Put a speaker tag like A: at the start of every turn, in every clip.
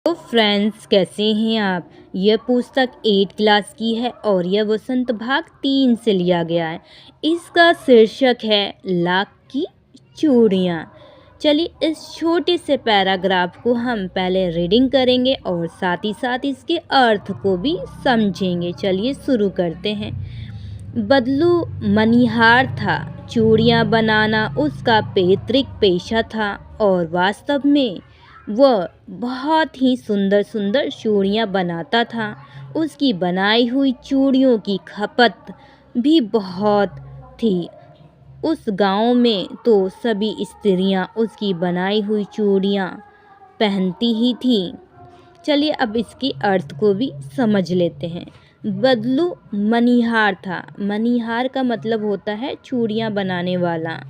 A: तो फ्रेंड्स, कैसे हैं आप। यह पुस्तक 8 क्लास की है और यह वसंत भाग 3 से लिया गया है। इसका शीर्षक है लाख की चूड़ियाँ। चलिए इस छोटे से पैराग्राफ को हम पहले रीडिंग करेंगे और साथ ही साथ इसके अर्थ को भी समझेंगे। चलिए शुरू करते हैं। बदलू मनिहार था। चूड़ियाँ बनाना उसका पैतृक पेशा था और वास्तव में वह बहुत ही सुंदर सुंदर चूड़ियाँ बनाता था। उसकी बनाई हुई चूड़ियों की खपत भी बहुत थी। उस गांव में तो सभी स्त्रियां उसकी बनाई हुई चूड़ियाँ पहनती ही थीं। चलिए अब इसके अर्थ को भी समझ लेते हैं। बदलू मनिहार था। मनिहार का मतलब होता है चूड़ियाँ बनाने वाला।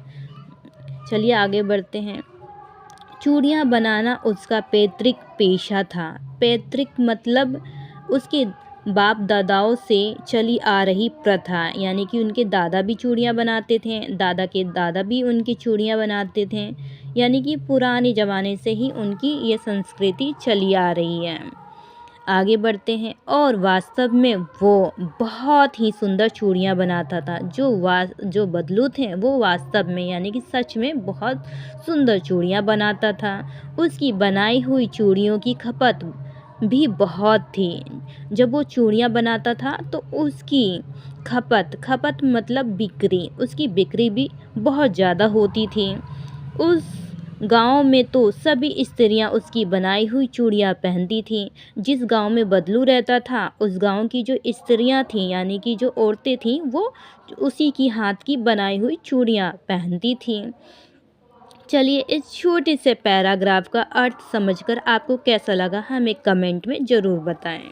A: चलिए आगे बढ़ते हैं। चूड़ियाँ बनाना उसका पैतृक पेशा था। पैतृक मतलब उसके बाप दादाओं से चली आ रही प्रथा, यानी कि उनके दादा भी चूड़ियाँ बनाते थे, दादा के दादा भी उनकी चूड़ियाँ बनाते थे, यानी कि पुराने ज़माने से ही उनकी ये संस्कृति चली आ रही है। आगे बढ़ते हैं। और वास्तव में वो बहुत ही सुंदर चूड़ियाँ बनाता था। जो बदलू थे वो वास्तव में यानी कि सच में बहुत सुंदर चूड़ियाँ बनाता था। उसकी बनाई हुई चूड़ियों की खपत भी बहुत थी। जब वो चूड़ियाँ बनाता था तो उसकी खपत मतलब बिक्री, उसकी बिक्री भी बहुत ज़्यादा होती थी। उस गांव में तो सभी स्त्रियां उसकी बनाई हुई चूड़ियाँ पहनती थीं। जिस गांव में बदलू रहता था उस गांव की जो स्त्रियां थीं, यानी कि जो औरतें थीं, वो उसी की हाथ की बनाई हुई चूड़ियाँ पहनती थीं। चलिए इस छोटे से पैराग्राफ का अर्थ समझकर आपको कैसा लगा हमें कमेंट में ज़रूर बताएं।